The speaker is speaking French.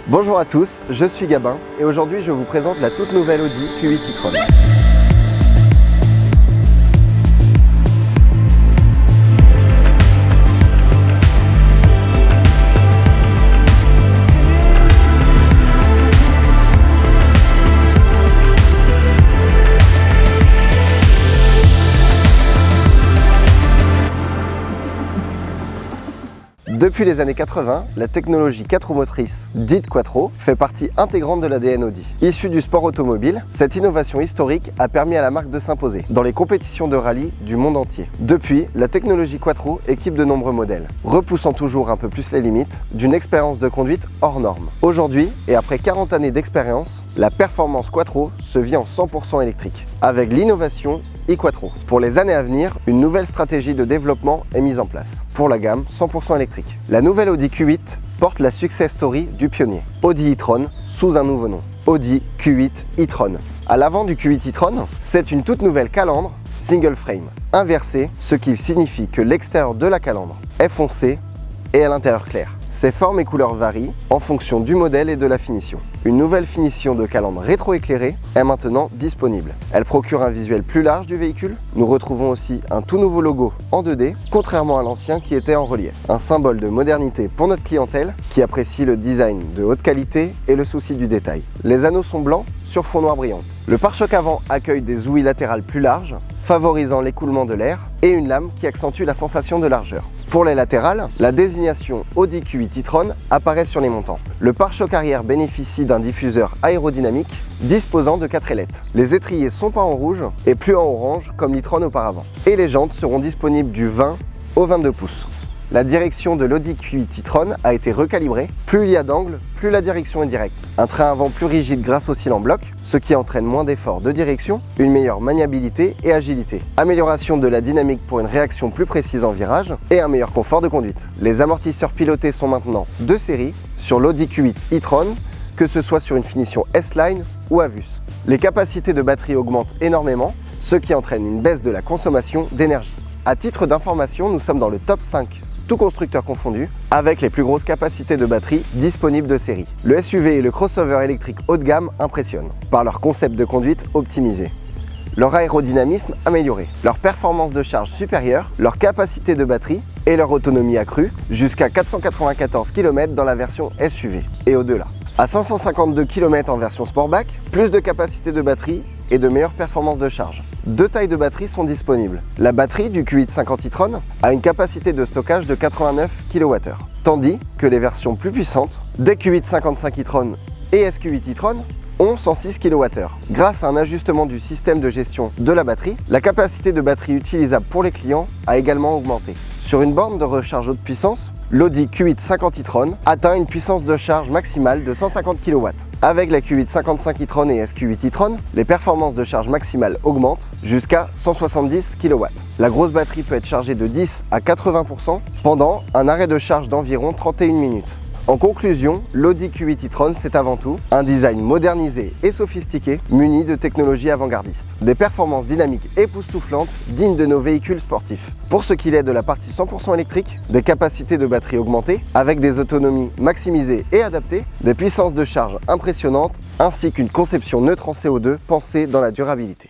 Bonjour à tous, je suis Gabin et aujourd'hui je vous présente la toute nouvelle Audi Q8 e-tron. Depuis les années 80, la technologie 4 roues motrices, dite Quattro, fait partie intégrante de l'ADN Audi. Issue du sport automobile, cette innovation historique a permis à la marque de s'imposer dans les compétitions de rallye du monde entier. Depuis, la technologie Quattro équipe de nombreux modèles, repoussant toujours un peu plus les limites d'une expérience de conduite hors norme. Aujourd'hui, et après 40 années d'expérience, la performance Quattro se vit en 100% électrique, avec l'innovation e-Quattro. Pour les années à venir, une nouvelle stratégie de développement est mise en place pour la gamme 100% électrique. La nouvelle Audi Q8 porte la success story du pionnier, Audi e-tron, sous un nouveau nom, Audi Q8 e-tron. À l'avant du Q8 e-tron, c'est une toute nouvelle calandre single frame, inversée, ce qui signifie que l'extérieur de la calandre est foncé et à l'intérieur clair. Ses formes et couleurs varient en fonction du modèle et de la finition. Une nouvelle finition de calandre rétroéclairée est maintenant disponible. Elle procure un visuel plus large du véhicule. Nous retrouvons aussi un tout nouveau logo en 2D, contrairement à l'ancien qui était en relief. Un symbole de modernité pour notre clientèle qui apprécie le design de haute qualité et le souci du détail. Les anneaux sont blancs sur fond noir brillant. Le pare-choc avant accueille des ouïes latérales plus larges, favorisant l'écoulement de l'air, et une lame qui accentue la sensation de largeur. Pour les latérales, la désignation Audi Q8 e-tron apparaît sur les montants. Le pare-choc arrière bénéficie d'un diffuseur aérodynamique disposant de 4 ailettes. Les étriers sont peints en rouge et plus en orange comme l'e-tron auparavant. Et les jantes seront disponibles du 20 au 22 pouces. La direction de l'Audi Q8 e-tron a été recalibrée. Plus il y a d'angle, plus la direction est directe. Un train avant plus rigide grâce au cyle en bloc, ce qui entraîne moins d'efforts de direction, une meilleure maniabilité et agilité. Amélioration de la dynamique pour une réaction plus précise en virage et un meilleur confort de conduite. Les amortisseurs pilotés sont maintenant de série sur l'Audi Q8 e-tron, que ce soit sur une finition S-Line ou Avus. Les capacités de batterie augmentent énormément, ce qui entraîne une baisse de la consommation d'énergie. À titre d'information, nous sommes dans le top 5 tout constructeur confondu, avec les plus grosses capacités de batterie disponibles de série. Le SUV et le crossover électrique haut de gamme impressionnent par leur concept de conduite optimisé, leur aérodynamisme amélioré, leur performance de charge supérieure, leur capacité de batterie et leur autonomie accrue jusqu'à 494 km dans la version SUV et au-delà. À 552 km en version Sportback, plus de capacité de batterie et de meilleures performances de charge. Deux tailles de batterie sont disponibles. La batterie du Q8 50 e-tron a une capacité de stockage de 89 kWh, tandis que les versions plus puissantes des Q8 55 e-tron et SQ8 e-tron ont 106 kWh. Grâce à un ajustement du système de gestion de la batterie, la capacité de batterie utilisable pour les clients a également augmenté. Sur une borne de recharge haute puissance, l'Audi Q8 50 e-tron atteint une puissance de charge maximale de 150 kW. Avec la Q8 55 e-tron et SQ8 e-tron, les performances de charge maximale augmentent jusqu'à 170 kW. La grosse batterie peut être chargée de 10 à 80% pendant un arrêt de charge d'environ 31 minutes. En conclusion, l'Audi Q8 e-tron, c'est avant tout un design modernisé et sophistiqué, muni de technologies avant-gardistes. Des performances dynamiques époustouflantes, dignes de nos véhicules sportifs. Pour ce qu'il est de la partie 100% électrique, des capacités de batterie augmentées, avec des autonomies maximisées et adaptées, des puissances de charge impressionnantes, ainsi qu'une conception neutre en CO2 pensée dans la durabilité.